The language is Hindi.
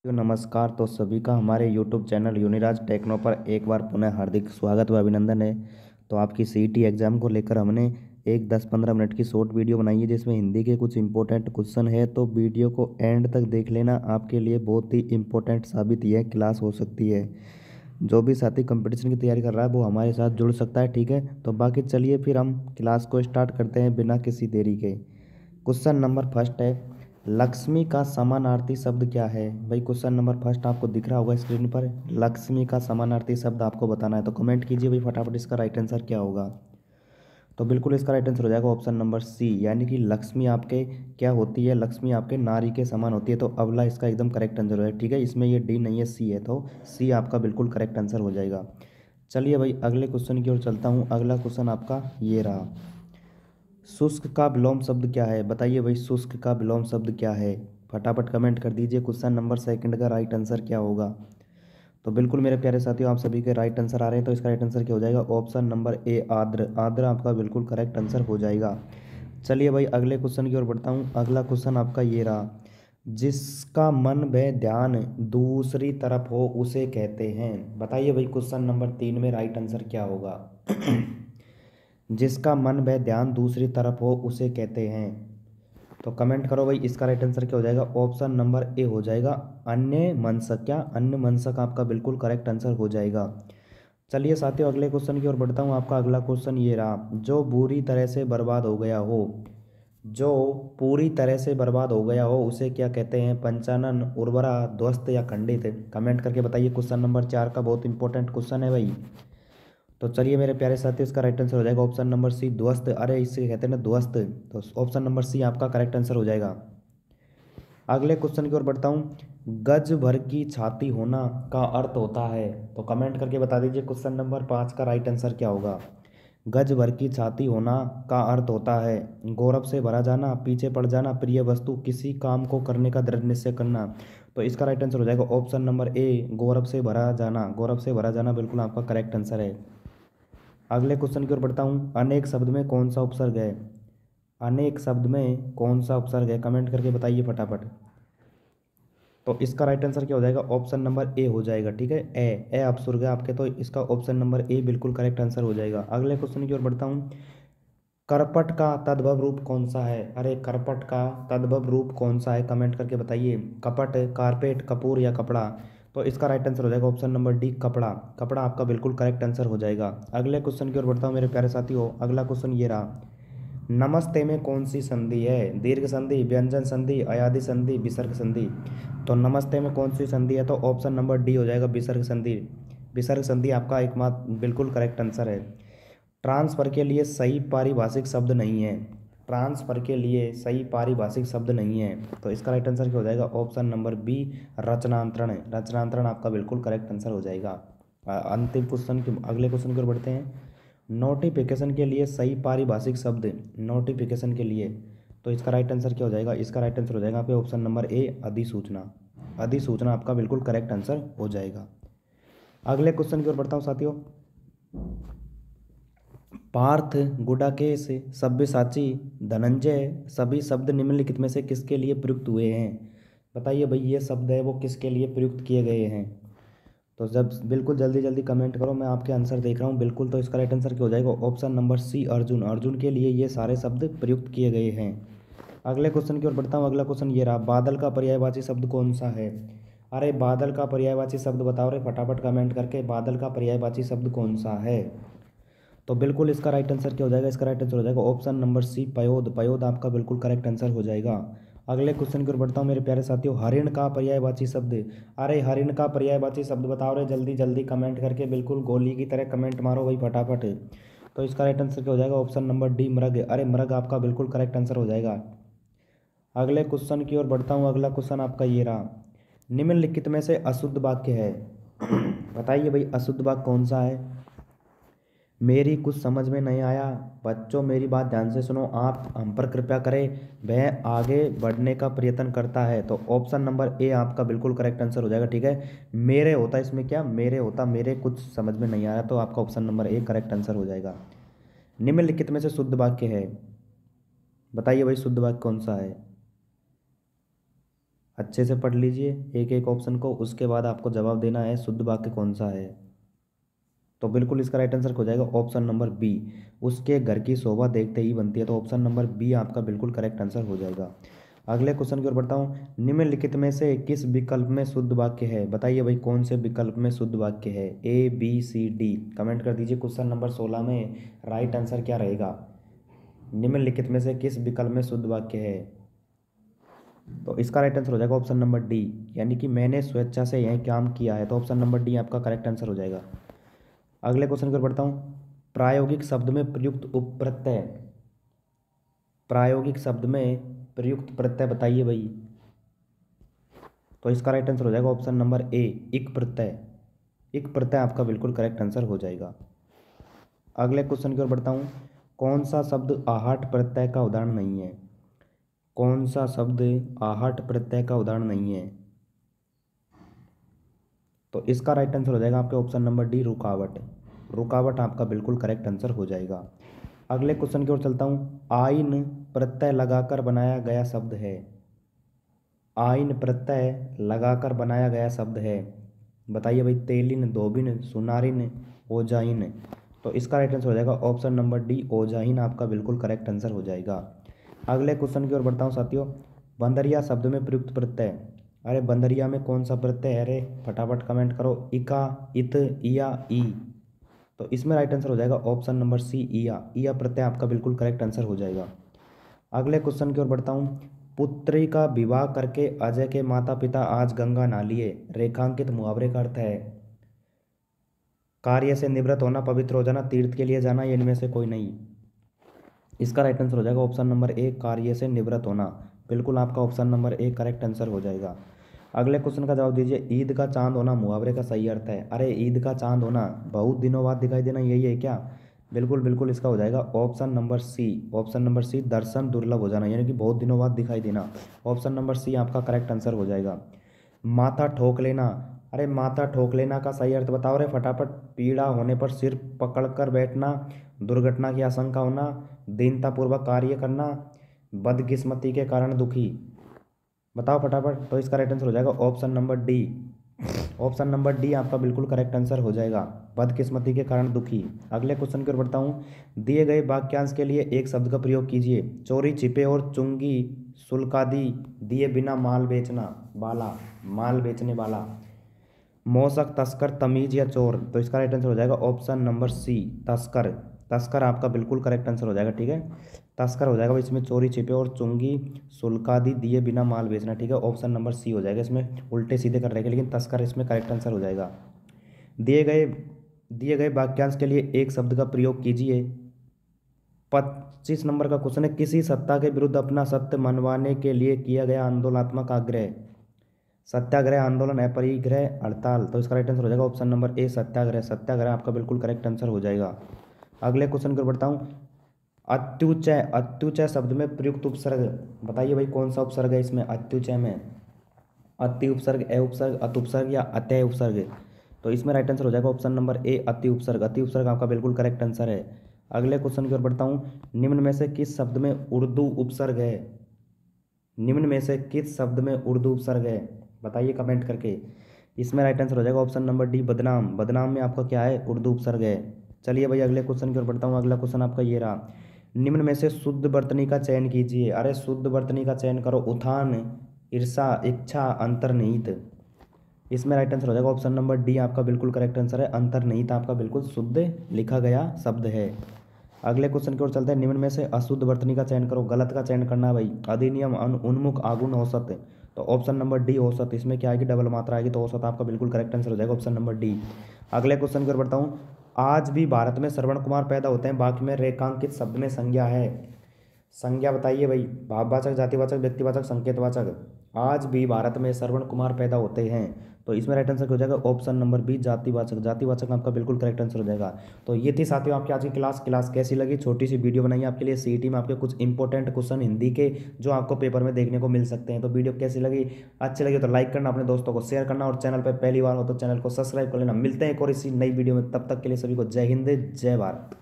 तो नमस्कार। तो सभी का हमारे YouTube चैनल यूनिराज टेक्नो पर एक बार पुनः हार्दिक स्वागत व अभिनंदन है। तो आपकी सीईटी एग्ज़ाम को लेकर हमने एक 10-15 मिनट की शॉर्ट वीडियो बनाई है जिसमें हिंदी के कुछ इंपॉर्टेंट क्वेश्चन है। तो वीडियो को एंड तक देख लेना, आपके लिए बहुत ही इंपॉर्टेंट साबित यह क्लास हो सकती है। जो भी साथी कंपटीशन की तैयारी कर रहा है वो हमारे साथ जुड़ सकता है, ठीक है। तो बाकी चलिए फिर हम क्लास को स्टार्ट करते हैं बिना किसी देरी के। क्वेश्चन नंबर फर्स्ट है, लक्ष्मी का समानार्थी शब्द क्या है। भाई क्वेश्चन नंबर फर्स्ट आपको दिख रहा होगा स्क्रीन पर, लक्ष्मी का समानार्थी शब्द आपको बताना है। तो कमेंट कीजिए भाई फटाफट, इसका राइट आंसर क्या होगा। तो बिल्कुल इसका राइट आंसर हो जाएगा ऑप्शन नंबर सी, यानी कि लक्ष्मी आपके क्या होती है, लक्ष्मी आपके नारी के समान होती है। तो अगला इसका एकदम करेक्ट आंसर है, ठीक है। इसमें ये डी नहीं है, सी है, तो सी आपका बिल्कुल करेक्ट आंसर हो जाएगा। चलिए भाई अगले क्वेश्चन की ओर चलता हूँ। अगला क्वेश्चन आपका ये रहा, शुष्क का विलोम शब्द क्या है। बताइए भाई शुष्क का विलोम शब्द क्या है। फटाफट कमेंट कर दीजिए क्वेश्चन नंबर सेकंड का राइट आंसर क्या होगा। तो बिल्कुल मेरे प्यारे साथियों, आप सभी के राइट आंसर आ रहे हैं। तो इसका राइट आंसर क्या हो जाएगा, ऑप्शन नंबर ए आर्द्र। आर्द्र आपका बिल्कुल करेक्ट आंसर हो जाएगा। चलिए भाई अगले क्वेश्चन की ओर बढ़ता हूँ। अगला क्वेश्चन आपका ये रहा, जिसका मन व ध्यान दूसरी तरफ हो उसे कहते हैं। बताइए भाई क्वेश्चन नंबर 3 में राइट आंसर क्या होगा। जिसका मन व ध्यान दूसरी तरफ हो उसे कहते हैं। तो कमेंट करो भाई, इसका राइट आंसर क्या हो जाएगा। ऑप्शन नंबर ए हो जाएगा अन्य मनसक। क्या अन्य मनसक आपका बिल्कुल करेक्ट आंसर हो जाएगा। चलिए साथियों अगले क्वेश्चन की ओर बढ़ता हूँ। आपका अगला क्वेश्चन ये रहा, जो बुरी तरह से बर्बाद हो गया हो, जो पूरी तरह से बर्बाद हो गया हो उसे क्या कहते हैं। पंचानन, उर्वरा, ध्वस्त या खंडित। कमेंट करके बताइए। क्वेश्चन नंबर 4 का बहुत इंपॉर्टेंट क्वेश्चन है भाई। तो चलिए मेरे प्यारे साथियों, इसका राइट आंसर हो जाएगा ऑप्शन नंबर सी ध्वस्त। अरे इससे कहते हैं ना ध्वस्त। तो ऑप्शन नंबर सी आपका करेक्ट आंसर हो जाएगा। अगले क्वेश्चन की ओर बढ़ता हूँ। गज भर की छाती होना का अर्थ होता है। तो कमेंट करके बता दीजिए क्वेश्चन नंबर 5 का राइट आंसर क्या होगा। गज भर की छाती होना का अर्थ होता है गौरव से भरा जाना, पीछे पड़ जाना, प्रिय वस्तु, किसी काम को करने का दृढ़ निश्चय करना। तो इसका राइट आंसर हो जाएगा ऑप्शन नंबर ए गौरव से भरा जाना। गौरव से भरा जाना बिल्कुल आपका करेक्ट आंसर है। अगले क्वेश्चन की ओर बढ़ता हूँ। अनेक शब्द में कौन सा उपसर्ग है। अनेक शब्द में कौन सा उपसर्ग है, कमेंट करके बताइए फटाफट। तो इसका राइट आंसर क्या हो जाएगा, ऑप्शन नंबर ए हो जाएगा, ठीक है। ए अपसर्ग है आपके, तो इसका ऑप्शन नंबर ए बिल्कुल करेक्ट आंसर हो जाएगा। अगले क्वेश्चन की ओर बढ़ता हूँ। करपट का तद्भव रूप कौन सा है। अरे करपट का तद्भव रूप कौन सा है, कमेंट करके बताइए। कपट, कारपेट, कपूर या कपड़ा। तो इसका राइट आंसर हो जाएगा ऑप्शन नंबर डी कपड़ा। कपड़ा आपका बिल्कुल करेक्ट आंसर हो जाएगा। अगले क्वेश्चन की ओर बढ़ता हूँ मेरे प्यारे साथियों। अगला क्वेश्चन ये रहा, नमस्ते में कौन सी संधि है। दीर्घ संधि, व्यंजन संधि, अयादि संधि, विसर्ग संधि। तो नमस्ते में कौन सी संधि है, तो ऑप्शन नंबर डी हो जाएगा विसर्ग संधि। विसर्ग संधि आपका एकमात्र बिल्कुल करेक्ट आंसर है। ट्रांसफर के लिए सही पारिभाषिक शब्द नहीं है। ट्रांसफर के लिए सही पारिभाषिक शब्द नहीं है। तो इसका राइट आंसर क्या हो जाएगा, ऑप्शन नंबर बी रचनांतरण। रचनांतरण आपका बिल्कुल करेक्ट आंसर हो जाएगा। अंतिम क्वेश्चन के अगले क्वेश्चन की ओर बढ़ते हैं। नोटिफिकेशन के लिए सही पारिभाषिक शब्द, नोटिफिकेशन के लिए। तो इसका राइट आंसर क्या हो जाएगा, इसका राइट आंसर हो जाएगा पे ऑप्शन नंबर ए अधिसूचना। अधिसूचना आपका बिल्कुल करेक्ट आंसर हो जाएगा। अगले क्वेश्चन की ओर बढ़ता हूँ साथियों। पार्थ, गुडाकेश, सब्यसाची, धनंजय सभी शब्द निम्नलिखित में से किसके लिए प्रयुक्त हुए हैं। बताइए भाई ये शब्द है वो किसके लिए प्रयुक्त किए गए हैं। तो जब बिल्कुल जल्दी जल्दी कमेंट करो, मैं आपके आंसर देख रहा हूँ बिल्कुल। तो इसका राइट आंसर क्या हो जाएगा, option number C Arjun. Arjun के लिए ये सारे शब्द प्रयुक्त किए गए हैं। अगले क्वेश्चन की ओर बढ़ता हूँ। अगला क्वेश्चन ये रहा, बादल का पर्यायवाची शब्द कौन सा है। अरे बादल का पर्यायवाची शब्द बताओ रे फटाफट कमेंट करके, बादल का पर्यायवाची शब्द कौन सा है। तो बिल्कुल इसका राइट आंसर क्या हो जाएगा, इसका राइट आंसर हो जाएगा ऑप्शन नंबर सी पयोद। पयोद आपका बिल्कुल करेक्ट आंसर हो जाएगा। अगले क्वेश्चन की ओर बढ़ता हूँ मेरे प्यारे साथियों। हरिण का पर्यायवाची शब्द। अरे हरिण का पर्यायवाची शब्द बताओ रे जल्दी जल्दी कमेंट करके, बिल्कुल गोली की तरह कमेंट मारो भाई फटाफट। तो इसका राइट आंसर क्या हो जाएगा, ऑप्शन नंबर डी मृग। अरे मृग आपका बिल्कुल करेक्ट आंसर हो जाएगा। अगले क्वेश्चन की ओर बढ़ता हूँ। अगला क्वेश्चन आपका ये रहा, निम्नलिखित में से अशुद्ध वाक्य है। बताइए भाई अशुद्ध वाक्य कौन सा है। मेरी कुछ समझ में नहीं आया। बच्चों मेरी बात ध्यान से सुनो, आप हम पर कृपया करें। वह आगे बढ़ने का प्रयत्न करता है। तो ऑप्शन नंबर ए आपका बिल्कुल करेक्ट आंसर हो जाएगा, ठीक है। मेरे होता इसमें क्या, मेरे होता मेरे कुछ समझ में नहीं आया, तो आपका option number A correct answer हो जाएगा। निम्नलिखित में से शुद्ध वाक्य है। बताइए भाई शुद्ध वाक्य कौन सा है। अच्छे से पढ़ लीजिए एक एक ऑप्शन को, उसके बाद आपको जवाब देना है शुद्ध वाक्य कौन सा है। तो बिल्कुल इसका राइट आंसर हो जाएगा ऑप्शन नंबर बी, उसके घर की शोभा देखते ही बनती है। तो ऑप्शन नंबर बी आपका बिल्कुल करेक्ट आंसर हो जाएगा। अगले क्वेश्चन की ओर बढ़ता हूँ। निम्नलिखित में से किस विकल्प में शुद्ध वाक्य है? बताइए भाई कौन से विकल्प में शुद्ध वाक्य है? A B C D, comment कर दीजिए। क्वेश्चन नंबर 16 में राइट आंसर क्या रहेगा? निम्नलिखित में से किस विकल्प में शुद्ध वाक्य है? तो इसका राइट आंसर हो जाएगा ऑप्शन नंबर डी, यानी कि मैंने स्वेच्छा से यह काम किया है। तो ऑप्शन नंबर डी आपका करेक्ट आंसर हो जाएगा। अगले क्वेश्चन की ओर बढ़ता हूँ। प्रायोगिक शब्द में प्रयुक्त उपप्रत्यय, प्रायोगिक शब्द में प्रयुक्त प्रत्यय बताइए भाई। तो इसका राइट आंसर हो जाएगा ऑप्शन नंबर ए, इक प्रत्यय। इक प्रत्यय आपका बिल्कुल करेक्ट आंसर हो जाएगा। अगले क्वेश्चन की ओर बढ़ता हूँ। कौन सा शब्द आहट प्रत्यय का उदाहरण नहीं है? कौन सा शब्द आहट प्रत्यय का उदाहरण नहीं है? तो इसका राइट आंसर हो जाएगा आपके ऑप्शन नंबर डी, रुकावट। रुकावट आपका बिल्कुल करेक्ट आंसर हो जाएगा। अगले क्वेश्चन की ओर चलता हूँ। आइन प्रत्यय लगाकर बनाया गया शब्द है। आइन प्रत्यय लगाकर बनाया गया शब्द है, बताइए भाई। तेलिन, धोबिन, सुनारिन, ओजाइन। तो इसका राइट आंसर हो जाएगा ऑप्शन नंबर डी, ओजाइन आपका बिल्कुल करेक्ट आंसर हो जाएगा। अगले क्वेश्चन की ओर बढ़ता हूँ साथियों। बंदरिया शब्द में प्रयुक्त प्रत्यय, अरे बंदरिया में कौन सा प्रत्यय है? अरे फटाफट कमेंट करो। इका, इत, इया, ई। तो इसमें राइट आंसर हो जाएगा ऑप्शन नंबर सी, इया। इया प्रत्यय आपका बिल्कुल करेक्ट आंसर हो जाएगा। अगले क्वेश्चन की ओर बढ़ता हूँ। पुत्री का विवाह करके अजय के माता पिता आज गंगा नहा लिए। रेखांकित मुहावरे का अर्थ है कार्य से निवृत्त होना, पवित्र हो जाना, तीर्थ के लिए जाना, या इनमें से कोई नहीं। इसका राइट आंसर हो जाएगा ऑप्शन नंबर ए, कार्य से निवृत्त होना। बिल्कुल आपका option number A correct answer हो जाएगा। अगले क्वेश्चन का जवाब दीजिए। ईद का चांद होना मुहावरे का सही अर्थ है। अरे ईद का चांद होना, बहुत दिनों बाद दिखाई देना, यही है क्या? बिल्कुल बिल्कुल इसका हो जाएगा option number C. Option number C, दर्शन दुर्लभ हो जाना, यानी कि बहुत दिनों बाद दिखाई देना। ऑप्शन नंबर सी आपका करेक्ट आंसर हो जाएगा। माथा ठोक लेना, अरे माथा ठोक लेना का सही अर्थ बताओ रे फटाफट। पीड़ा होने पर सिर पकड़कर बैठना, दुर्घटना की आशंका होना, दीनतापूर्वक कार्य करना, बदकिस्मती के कारण दुखी। बताओ फटाफट। तो इसका राइट आंसर हो जाएगा option number D. Option number D आपका बिल्कुल करेक्ट आंसर हो जाएगा, बदकिस्मती के कारण दुखी। अगले क्वेश्चन की ओर बढ़ता हूँ। दिए गए वाक्यांश के लिए एक शब्द का प्रयोग कीजिए। चोरी छिपे और चुंगी, शुल्कादि, दिए बिना माल बेचना वाला, माल बेचने वाला, मोशक, तस्कर, तमीज या चोर। तो इसका राइट आंसर हो जाएगा ऑप्शन नंबर सी, तस्कर। तस्कर आपका बिल्कुल करेक्ट आंसर हो जाएगा, ठीक है। तस्कर हो जाएगा इसमें, चोरी छिपे और चुंगी, शुल्कादि, दिए बिना माल बेचना, ठीक है। ऑप्शन नंबर सी हो जाएगा, इसमें उल्टे सीधे कर रहेगा, लेकिन तस्कर इसमें करेक्ट आंसर हो जाएगा। दिए गए वाक्यांश के लिए एक शब्द का प्रयोग कीजिए। 25 नंबर का क्वेश्चन है। किसी सत्ता के विरुद्ध अपना सत्य मनवाने के लिए किया गया आंदोलनात्मक आग्रह। सत्याग्रह, आंदोलन, अपरिग्रह, हड़ताल। तो इसका राइट आंसर हो जाएगा ऑप्शन नंबर ए, सत्याग्रह। सत्याग्रह आपका बिल्कुल करेक्ट आंसर हो जाएगा। अगले क्वेश्चन को बढ़ता हूँ। अत्युच्चय, अत्युच्चय शब्द में प्रयुक्त उपसर्ग, बताइए भाई कौन सा उपसर्ग है इसमें? अत्युच्चय में अति उपसर्ग, ए उपसर्ग, अत उपसर्ग या अतः उपसर्ग। तो इसमें राइट आंसर हो जाएगा ऑप्शन नंबर ए, अति उपसर्ग। अति उपसर्ग आपका बिल्कुल करेक्ट आंसर है। अगले क्वेश्चन की ओर बढ़ता हूँ। निम्न में से किस शब्द में उर्दू उपसर्ग है? निम्न में से किस शब्द में उर्दू उपसर्ग है? बताइए कमेंट करके। इसमें राइट आंसर हो जाएगा ऑप्शन नंबर डी, बदनाम। बदनाम में आपका क्या है? उर्दू उपसर्ग है। चलिए भाई अगले क्वेश्चन की ओर बढ़ता हूँ। अगला क्वेश्चन आपका ये रहा। निम्न में से शुद्ध वर्तनी का चयन कीजिए। अरे शुद्ध वर्तनी का चयन करो। उत्थान, ईर्षा, इच्छा, अंतर्निहित। इसमें राइट आंसर हो जाएगा ऑप्शन नंबर डी आपका बिल्कुल करेक्ट आंसर है। अंतर्निहित आपका बिल्कुल शुद्ध लिखा गया शब्द है। अगले क्वेश्चन की ओर चलते हैं। निम्न में से अशुद्ध वर्तनी का चयन करो। गलत का चयन करना है भाई। अधिनियम, उन्मुख, आगुन, औसत। तो ऑप्शन नंबर डी औसत, इसमें क्या आएगी? डबल मात्रा आएगी, तो औसत आपका बिल्कुल करेक्ट आंसर हो जाएगा ऑप्शन नंबर डी। अगले क्वेश्चन की ओर बढ़ता हूँ। आज भी भारत में श्रवण कुमार पैदा होते हैं, वाक्य में रेखांकित शब्द में संज्ञा है। संज्ञा बताइए भाई। भाववाचक, जातिवाचक, व्यक्तिवाचक, संकेतवाचक। आज भी भारत में श्रवण कुमार पैदा होते हैं, तो इसमें राइट आंसर हो जाएगा ऑप्शन नंबर बी, जातिवाचक। जातिवाचक आपका बिल्कुल करेक्ट आंसर हो जाएगा। तो ये थी साथियों आपकी आज की क्लास कैसी लगी? छोटी सी वीडियो बनाई आपके लिए। सीईटी में आपके कुछ इंपॉर्टेंट क्वेश्चन हिंदी के जो आपको पेपर में देखने को मिल सकते हैं। तो वीडियो कैसी लगी? अच्छी लगी तो लाइक करना, अपने दोस्तों को शेयर करना, और चैनल पर पहली बार हो तो चैनल को सब्सक्राइब कर लेना। मिलते हैं एक और इसी नई वीडियो में, तब तक के लिए सभी को जय हिंद, जय भारत।